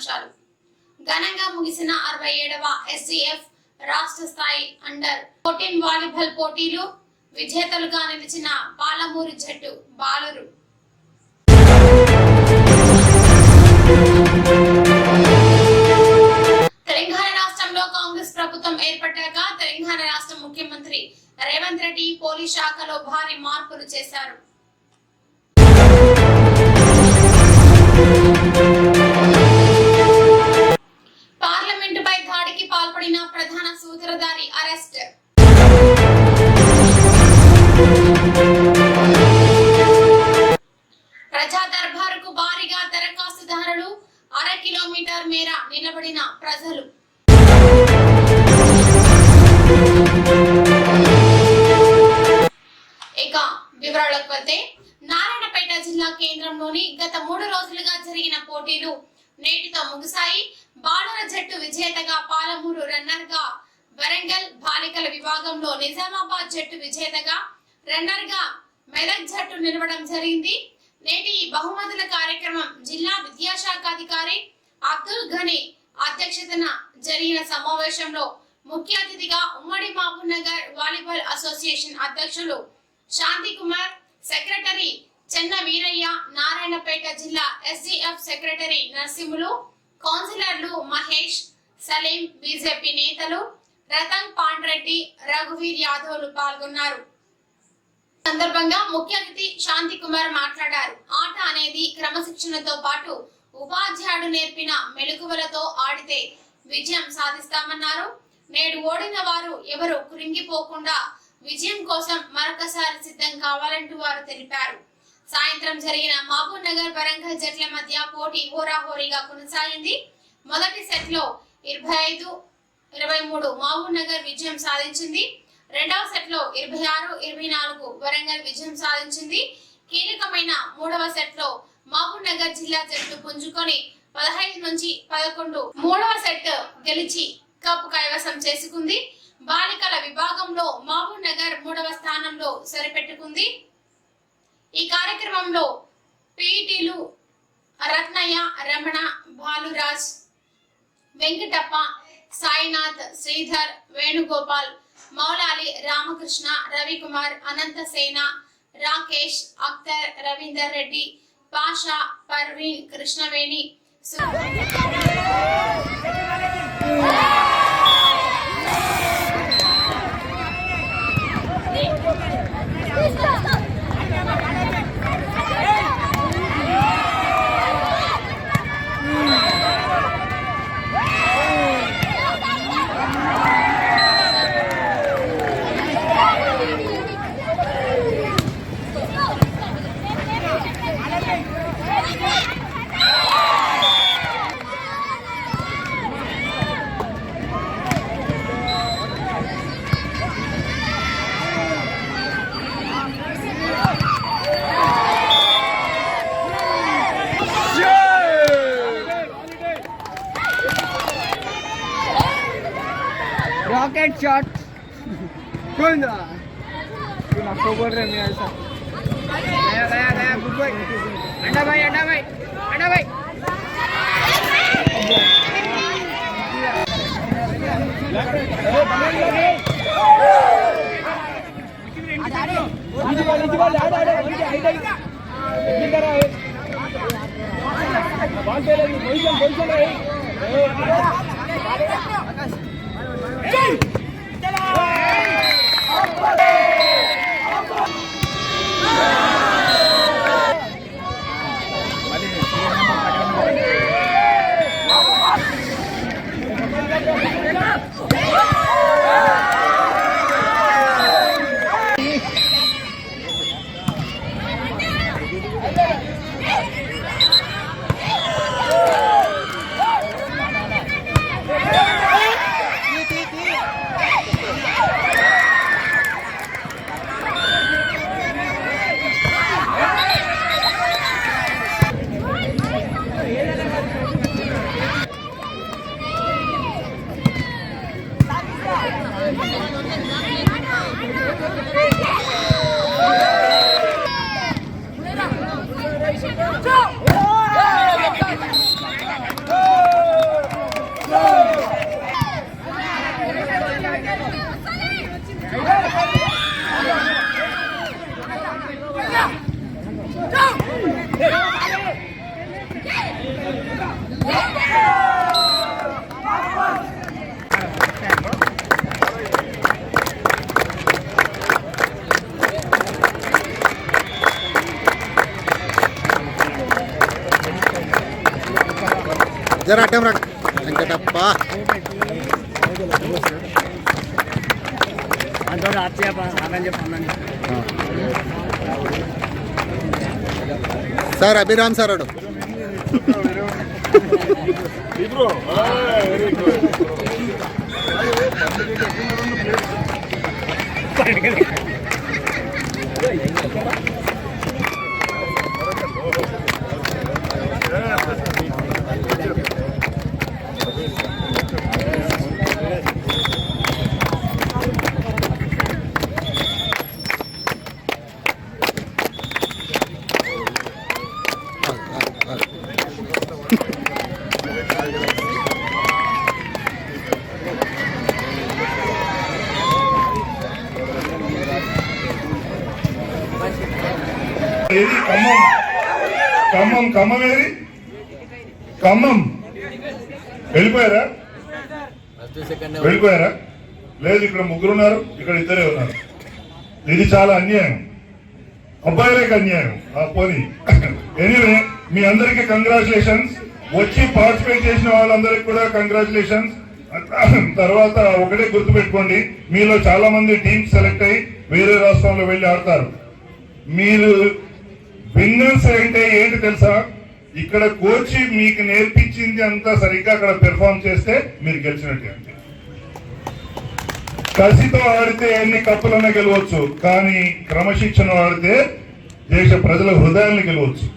ముఖ్యాంశాలు. ఘనంగా ముగిసిన 67వ ఎస్సీఎఫ్ రాష్ట్ర స్థాయి అండర్-14 వాలీబాల్ పోటీలు విజేతలుగా నిలిచిన పాలమూరు జట్టు బాలురు. తెలంగాణ రాష్ట్రంలో కాంగ్రెస్ ప్రభుత్వం ఏర్పడ్డాక తెలంగాణ రాష్ట్ర ముఖ్యమంత్రి రేవంత్ రెడ్డి పోలీస్ శాఖలో భారీ మార్పులు చేశారు. పార్లమెంటుపై దాడికి పాల్పడిన ప్రధాన సూత్రధారి అరెస్ట్. ప్రజా దర్బారుకు భారీగా దరఖాస్తుదారులు, 1/2 కిలోమీటర్ మేర నిలబడిన ప్రజలు. ఇక వివరాలకు వెళ్తే, నారాయణపేట జిల్లా కేంద్రంలోని గత 3 రోజులుగా జరిగిన పోటీలు నేటితో ముగిశాయి. బాలుర జట్టు విజేతగా పాలమూరు రన్నర్ గా, వరంగల్ బాలికల విభాగంలో నిజామాబాద్ జట్టు విజేతగా, రన్నర్ గా మెదక్ జట్టు నిలవడం జరిగింది. నేటి బహుమతుల కార్యక్రమం జిల్లా విద్యాశాఖ అధికారి అబ్దుల్ ఘనీ అధ్యక్షతన జరిగిన సమావేశంలో ముఖ్య అతిథిగా ఉమ్మడి మహబూబ్ నగర్ వాలీబాల్ అసోసియేషన్ అధ్యక్షులు శాంతి కుమార్, సెక్రటరీ చెన్న వీరయ్య, నారాయణపేట జిల్లా ఎస్జీఎఫ్ సెక్రటరీ నరసింహులు, కౌన్సిలర్లు మహేష్, సలీం, బీజేపీ నేతలు రతన్ పాండ్రెడ్డి, రఘువీర్ యాదవ్లు పాల్గొన్నారు. సందర్భంగా ముఖ్య అతిథి శాంతి కుమార్ మాట్లాడారు. ఆట అనేది క్రమశిక్షణతో పాటు ఉపాధ్యాయుడు నేర్పిన మెలకువలతో ఆడితే విజయం సాధిస్తామన్నారు. నేడు ఓడిన వారు ఎవరు కృంగిపోకుండా విజయం కోసం మరొకసారి సిద్ధం కావాలంటూ వారు తెలిపారు. సాయంత్రం జరిగిన మహబూబ్ నగర్ వరంగల్ జట్ల మధ్య పోటీ హోరాహోరీగా కొనసాగింది. మొదటి సెట్ లో 25-23 మహబూబ్ నగర్ విజయం సాధించింది. రెండవ సెట్ లో 26-24 వరంగల్ విజయం సాధించింది. కీలకమైన మూడవ సెట్ లో మహబూబ్ నగర్ జిల్లా జట్టు పుంజుకొని 15-11 మూడవ సెట్ గెలిచి కప్ కైవసం చేసుకుంది. బాలికల విభాగంలో మహబూబ్ నగర్ 3వ స్థానంలో సరిపెట్టుకుంది. ఈ కార్యక్రమంలో పీటీలు రత్నయ్య, రమణ, బాలురాజ్, వెంకటప్ప, సాయినాథ్, శ్రీధర్, వేణుగోపాల్, మౌలాలి, రామకృష్ణ, రవికుమార్, అనంతసేన, రాకేష్, అఖ్తర్, రవీందర్ రెడ్డి, పాషా, పర్వీన్, కృష్ణవేణి, रॉकेट शॉट कौन था तुम आपको बोल रहे हैं ऐसा गया गया गया गुड बॉय अंडा भाई अंडा भाई अंडा भाई జర అడ్డం రా వెంకటప్ప. సార్ అభిరామ్ సార్ అడు ఏది ఖమ్మం ఖమ్మం ఖమ్మం ఏది ఖమ్మం వెళ్ళిపోయారా వెళ్ళిపోయారా లేదు ఇక్కడ ముగ్గురు ఉన్నారు ఇక్కడ ఇద్దరే ఉన్నారు ఇది చాలా అన్యాయం అబ్బాయిలకు అన్యాయం పోనీ ఎనీవే మీ అందరికీ కంగ్రాచులేషన్స్ వచ్చి పార్టిసిపేట్ చేసిన వాళ్ళందరికీ కూడా కంగ్రాచులేషన్స్ తర్వాత ఒకటే గుర్తుపెట్టుకోండి మీలో చాలా మంది టీమ్స్ సెలెక్ట్ అయ్యి వేరే రాష్ట్రంలో వెళ్ళి ఆడతారు మీరు విన్నర్స్ అంటే ఏంటి తెలుసా ఇక్కడ కోచ్ మీకు నేర్పించింది అంతా సరిగ్గా అక్కడ పెర్ఫార్మ్ చేస్తే మీరు గెలిచినట్టే అంతే కసితో ఆడితే ఎన్ని కప్పులన్నా గెలవచ్చు కానీ క్రమశిక్షణ ఆడితే దేశ ప్రజల హృదయాన్ని గెలవచ్చు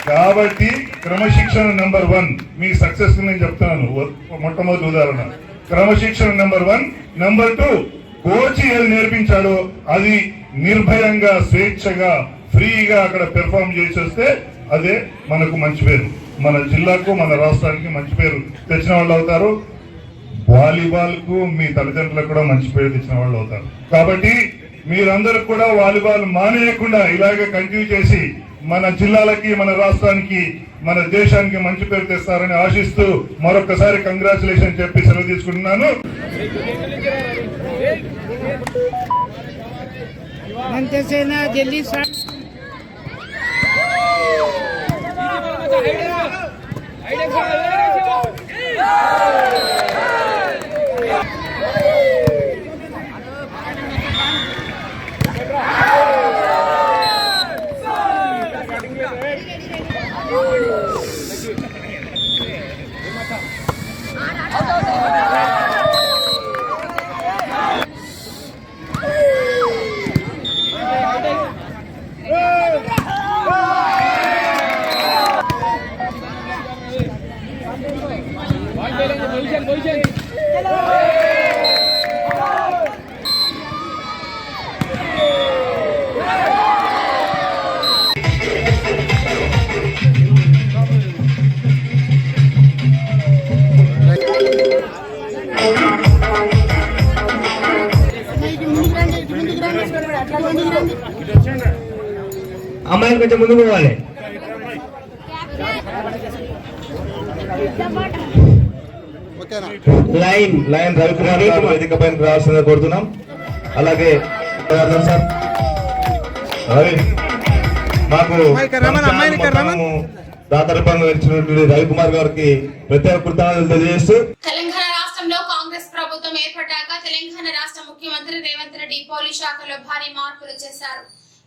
కాబట్టి క్రమశిక్షణ నెంబర్ 1 మీ సక్సెస్ నేను చెప్తున్నాను మొట్టమొదటి ఉదాహరణ క్రమశిక్షణ నెంబర్ 1 నెంబర్ 2 కోచ్ ఏది నేర్పించాడో అది నిర్భయంగా స్వేచ్ఛగా ఫ్రీగా అక్కడ పెర్ఫార్మ్ చేసేస్తే అదే మనకు మంచి పేరు మన జిల్లాకు మన రాష్ట్రానికి మంచి పేరు తెచ్చిన వాళ్ళు అవుతారు వాలీబాల్ కు మీ తల్లిదండ్రులకు కూడా మంచి పేరు తెచ్చిన వాళ్ళు అవుతారు కాబట్టి మీరందరూ కూడా వాలీబాల్ మానేయకుండా ఇలాగే కంటిన్యూ చేసి మన జిల్లాలకి మన రాష్ట్రానికి మన దేశానికి మంచి పేరు తెస్తారని ఆశిస్తూ మరొకసారి కంగ్రాచులేషన్ చెప్పి సెలవు తీసుకుంటున్నాను. జల్దీ అమ్మాయిలు కొంచెం ముందుకు పోవాలి. లైన్ రవికుమార్ గారు వేదిక పైన రావాల్సిందిగా కోరుతున్నాం. అలాగే సార్ మాకు దాతరూపంగా ఇచ్చినటువంటి రవికుమార్ గారికి ప్రత్యేక కృతజ్ఞతలు తెలియజేస్తూ తెలంగాణ రాష్ట్రంలో కాంగ్రెస్ ప్రభుత్వం ఏర్పడ్డాక తెలంగాణ రాష్ట్ర ముఖ్యమంత్రి రేవంత్ రెడ్డి పోలీస్ శాఖలో భారీ మార్పులు చేశారు.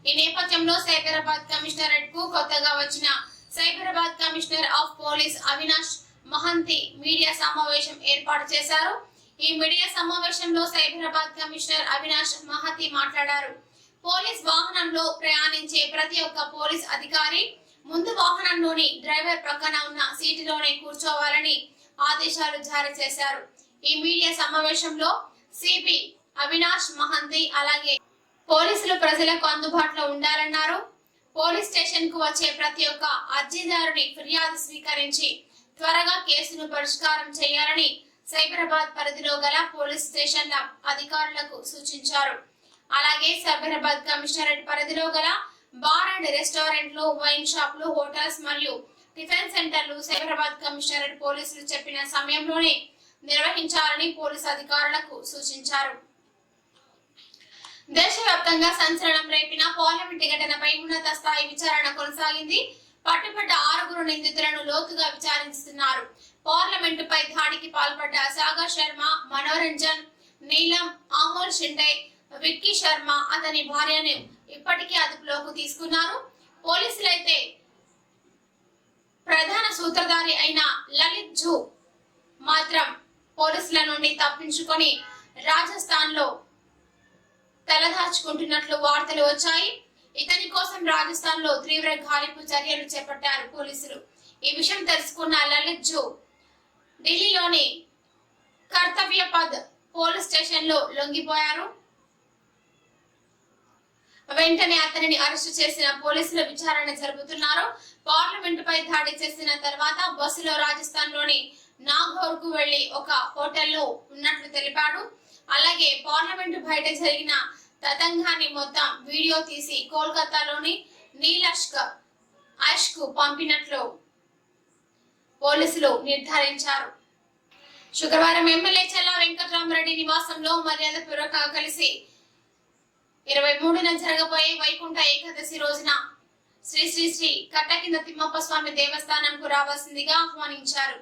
ఈ నేపథ్యంలో సైబరాబాద్ కమిషనరేట్ కు కొత్తగా వచ్చిన Cyberabad commissioner of police Avinash Mohanty media సమావేశం ఏర్పాటు చేశారు. ఈ మీడియా సమావేశంలో సైబరాబాద్ కమిషనర్ అవినాష్ మహంతి మాట్లాడారు. పోలీస్ వాహనంలో ప్రయాణించే ప్రతి ఒక్క పోలీస్ అధికారి ముందు వాహనంలోని డ్రైవర్ ప్రక్కన ఉన్న సీటులోనే కూర్చోవాలని ఆదేశాలు జారీ చేశారు. ఈ మీడియా సమావేశంలో సిపి అవినాష్ మహంతి అలాగే పోలీసులు ప్రజలకు అందుబాటులో ఉండాలన్నారు. పోలీస్ స్టేషన్ కు వచ్చే ప్రతి ఒక్క అర్జీదారుని ఫిర్యాదు స్వీకరించి త్వరగా కేసును పరిష్కారం చేయాలని సైబరాబాద్ పరిధిలో గల పోలీస్ స్టేషన్ల అధికారులకు సూచించారు. అలాగే సైబరాబాద్ కమిషనరేట్ పరిధిలో గల బార్ అండ్ రెస్టారెంట్లు, వైన్ షాపులు, హోటల్స్ మరియు టిఫిన్ సెంటర్లు సైబరాబాద్ కమిషనరేట్ పోలీసులు చెప్పిన సమయంలోనే నిర్వహించాలని పోలీసు అధికారులకు సూచించారు. దేశవ్యాప్తంగా సంచలనం రేపిన పార్లమెంట్ ఘటనపై ఉన్నత స్థాయి విచారణ కొనసాగింది. పట్టుబడ్డ 6 నిందితులను లోతుగా విచారిస్తున్నారు. పార్లమెంటుపై దాడికి పాల్పడ్డ సాగర్ శర్మ, మనోరంజన్, నీలం, అమోల్ షిండే, విక్కీ శర్మ, అతని భార్యను ఇప్పటికే అదుపులోకి తీసుకున్నారు. పోలీసులైతే ప్రధాన సూత్రధారి అయిన లలిత్ జూ మాత్రం పోలీసుల నుండి తప్పించుకొని రాజస్థాన్ లో తలదాచుకుంటున్నట్లు వార్తలు వచ్చాయి. ఇతని కోసం రాజస్థాన్ లో తీవ్ర గాలింపు చర్యలు చేపట్టారు పోలీసులు. ఈ విషయం తెలుసుకున్న లలిత్ జూ ఢిల్లీలోని కర్తవ్య పద్ పోలీస్ స్టేషన్ లో లొంగిపోయారు. వెంటనే అతనిని అరెస్టు చేసిన పోలీసులు విచారణ జరుపుతున్నారు. పార్లమెంటుపై దాడి చేసిన తర్వాత బస్సులో రాజస్థాన్ లోని నాగౌర్ కు వెళ్లి ఒక హోటల్లో ఉన్నట్లు తెలిపాడు. అలాగే పార్లమెంటు బయట జరిగిన తతంగాన్ని మొత్తం వీడియో తీసి కోల్కతాలోని నీలష్క్ కు పంపినట్లు పోలీసులు నిర్ధారించారు. శుక్రవారం ఎమ్మెల్యే చల్లా వెంకటరామరెడ్డి నివాసంలో మర్యాదపూర్వకంగా కలిసి 23న జరగబోయే వైకుంఠ ఏకాదశి రోజున శ్రీ శ్రీ శ్రీ కట్టకింద తిమ్మప్ప స్వామి దేవస్థానంకు రావాల్సిందిగా ఆహ్వానించారు.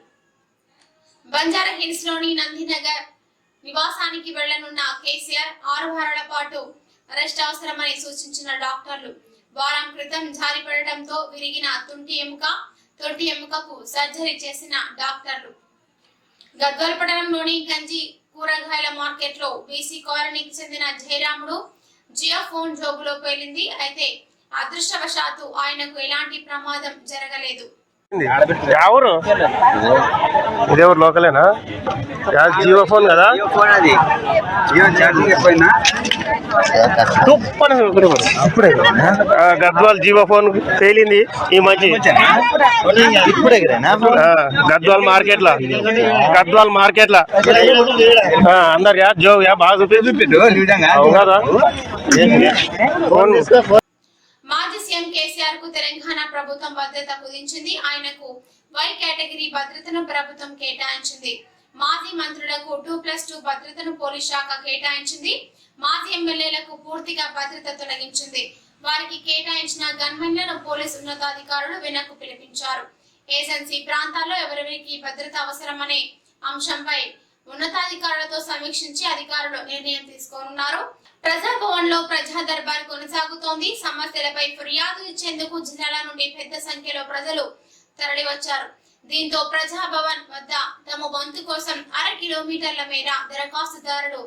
బంజారా హిల్స్ లోని నందినగర్ నివాసానికి వెళ్లనున్న కేసీఆర్ 6 వారాల పాటు అరెస్ట్ అవసరమని సూచించిన డాక్టర్లు వారం క్రితం జారిపడటంతో విరిగిన తొంటి ఎముకకు సర్జరీ చేసిన డాక్టర్లు. గద్వాల పట్టణంలోని గంజి కూరగాయల మార్కెట్ లో బీసీ కాలనీకి చెందిన జయరాముడు జియో ఫోన్ జోబులో పేలింది. అయితే అదృష్టవశాత్తు ఆయనకు ఎలాంటి ప్రమాదం జరగలేదు. ఎవరు ఇదే ఊరు లోకలేనా? జియో ఫోన్ కదా, గద్వాల్ జియో ఫోన్ పేలింది ఈ మంచి గద్వాల్ మార్కెట్ లా అందరు జో బాగా చూపించు కదా. మాజీ సీఎం కేసీఆర్ కు తెలంగాణ ప్రభుత్వం భద్రత కుదించింది. ఆయనకు వై కేటగిరీ భద్రతను ప్రభుత్వం కేటాయించింది. మాజీ మంత్రులకు 2+2 భద్రతను పోలీస్ శాఖ కేటాయించింది. మాజీ ఎమ్మెల్యేలకు పూర్తిగా భద్రత తొలగించింది. వారికి కేటాయించిన గన్మెన్లను పోలీసు ఉన్నతాధికారులు వెనక్కు పిలిపించారు. ఏజెన్సీ ప్రాంతాల్లో ఎవరెవరికి భద్రత అవసరమనే అంశంపై ఉన్నతాధికారులతో సమీక్షించి అధికారులు నిర్ణయం తీసుకోనున్నారు. ప్రజాభవన్ లో ప్రజా దర్బార్ కొనసాగుతోంది. సమస్యలపై ఫిర్యాదు ఇచ్చేందుకు జిల్లాల నుండి పెద్ద సంఖ్యలో ప్రజలు తరలివచ్చారు. దీంతో ప్రజాభవన్ వద్ద తమ వంతు కోసం 1/2 కిలోమీటర్ల మేర దరఖాస్తుదారులు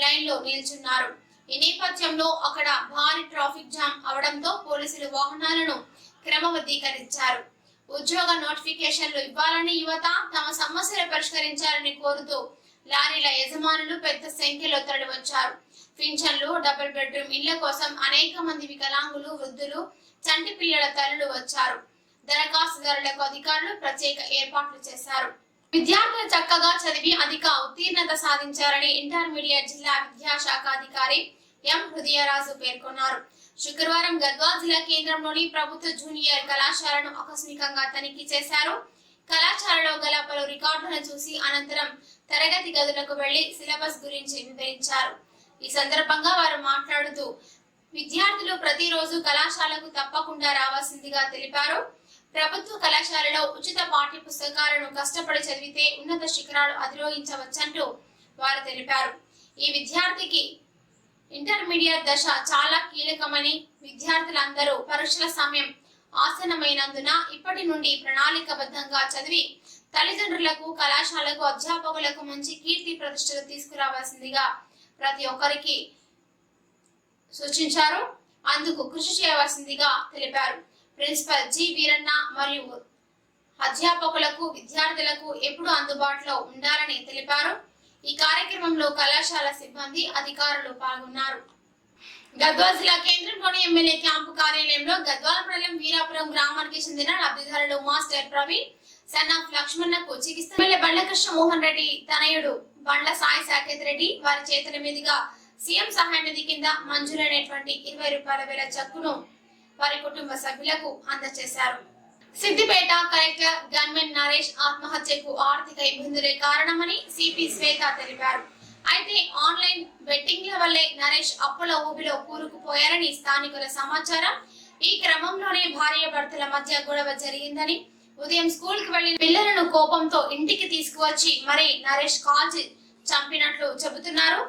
లైన్ లో నిల్చున్నారు. ఈ నేపథ్యంలో అక్కడ భారీ ట్రాఫిక్ జామ్ అవడంతో పోలీసులు వాహనాలను క్రమబద్ధీకరించారు. ఉద్యోగ నోటిఫికేషన్లు ఇవ్వాలని యువత తమ సమస్యలు పరిష్కరించాలని కోరుతూ లారీల యజమానులు పెద్ద సంఖ్యలో తరలివచ్చారు. పింఛన్లు, డబుల్ బెడ్రూమ్ ఇళ్ల కోసం అనేక మంది వికలాంగులు, వృద్ధులు, చంటి పిల్లల తల్లులు వచ్చారు. దరఖాస్తుదారులకు అధికారులు ప్రత్యేక ఏర్పాట్లు చేశారు. విద్యార్థులు చక్కగా చదివి అధిక ఉత్తీర్ణత సాధించారని ఇంటర్మీడియట్ జిల్లా విద్యాశాఖ అధికారి ఎం హృదయరాజు పేర్కొన్నారు. శుక్రవారం గద్వాల్ జిల్లా కేంద్రంలోని ప్రభుత్వ జూనియర్ కళాశాలను ఆకస్మికంగా తనిఖీ చేశారు. కళాశాలలో గల పలు రికార్డులను చూసి అనంతరం తరగతి గదులకు వెళ్లి సిలబస్ గురించి వివరించారు. ఈ సందర్భంగా వారు మాట్లాడుతూ విద్యార్థులు ప్రతిరోజు కళాశాలకు తప్పకుండా రావాల్సిందిగా తెలిపారు. ప్రభుత్వ కళాశాలలో ఉచిత పాఠ్య పుస్తకాలను కష్టపడి చదివితే ఉన్నత శిఖరాలు అధిరోహించవచ్చంటూ వారు తెలిపారు. ఈ విద్యార్థికి ఇంటర్మీడియట్ దశ చాలా కీలకమని, విద్యార్థులందరూ పరీక్షల సమయం ఆసన్నమైనందున ఇప్పటి నుండి ప్రణాళికబద్ధంగా చదివి తల్లిదండ్రులకు, కళాశాలకు, అధ్యాపకులకు మంచి కీర్తి ప్రతిష్టలు తీసుకురావాల్సిందిగా ప్రతి ఒక్కరికి సూచించారు. అందుకు కృషి చేయవలసిందిగా తెలిపారు. ప్రిన్సిపల్ జి వీరన్న మరియు అధ్యాపకులకు, విద్యార్థులకు ఎప్పుడు అందుబాటులో ఉండాలని తెలిపారు. ఈ కార్యక్రమంలో కళాశాల సిబ్బంది, అధికారులు పాల్గొన్నారు. గద్వాల్ జిల్లా కేంద్రంలోని ఎమ్మెల్యే క్యాంపు కార్యాలయంలో గద్వాల్ మండలం వీరాపురం గ్రామానికి చెందిన లబ్ధిదారులు మాస్టర్ ప్రవీణ్, సన్ ఆఫ్ లక్ష్మణకు చికిత్స ఎమ్మెల్యే బండ్ల కృష్ణ మోహన్ రెడ్డి తనయుడు బండ్ల సాయి సాకేత్ రెడ్డి వారి చేతుల మీదుగా సీఎం సహాయ నిధి కింద మంజూరైనటువంటి 20 రూపాయల వేల చెక్కును వారి కుటుంబ సభ్యులకు అందజేశారు. సిద్దిపేట కలెక్టర్ గన్మెన్ నరేష్ ఆత్మహత్యకు ఆర్థిక ఇబ్బందులే కారణమని సిపి శ్వేత తెలిపారు. అయితే ఆన్లైన్ బెట్టింగ్ల వల్లే నరేష్ అప్పుల ఊబిలో కూరుకుపోయారని స్థానికుల సమాచారం. ఈ క్రమంలోనే భార్యాభర్తల మధ్య గొడవ జరిగిందని, ఉదయం స్కూల్ కి వెళ్లిన పిల్లలను కోపంతో ఇంటికి తీసుకువచ్చి మరి నరేష్ కాల్చి చంపినట్లు చెబుతున్నారు.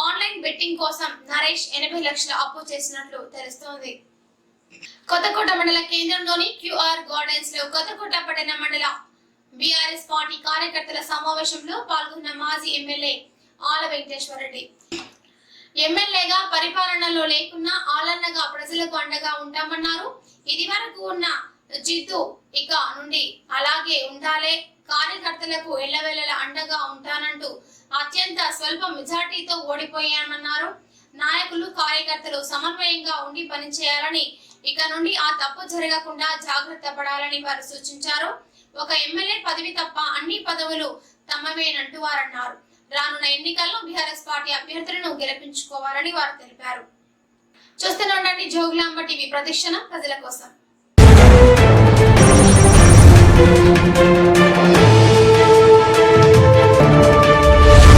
ఆన్లైన్ బెట్టింగ్ కోసం నరేష్ 80 లక్షల అప్పు చేసినట్లు తెలుస్తోంది. కొత్తకోట మండల కేంద్రంలోని క్యూఆర్ గార్డెన్స్ లో కొత్తకోట పట్టణ మండల బీఆర్ఎస్ పార్టీ కార్యకర్తల సమావేశంలో పాల్గొన్న మాజీ ఎమ్మెల్యే ఆల వెంకటేశ్వరరెడ్డి ఎమ్మెల్యేగా పరిపాలనలో లేకున్నా ఆలన్నగా ప్రజలకు అండగా ఉంటామన్నారు. ఇది వరకు ఉన్న జిద్దు ఇక నుండి అలాగే ఉండాలే, కార్యకర్తలకు ఎల్లవెల్లల అండగా ఉంటానంటూ అత్యంత స్వల్ప మెజార్టీతో ఓడిపోయామన్నారు. నాయకులు కార్యకర్తలు సమన్వయంగా ఉండి పనిచేయాలని, ఇక నుండి ఆ తప్పు జరగకుండా జాగ్రత్త పడాలని వారు సూచించారు. ఒక ఎమ్మెల్యే పదవి తప్ప అన్ని పదవులు తమవేనంటూ వారన్నారు. రానున్న ఎన్నికల్లో బీఆర్ఎస్ పార్టీ అభ్యర్థులను గెలిపించుకోవాలని వారు తెలిపారు. చూస్తూనే ఉండండి జోగులాంబ టీవీ, ప్రతిక్షణం ప్రజల కోసం.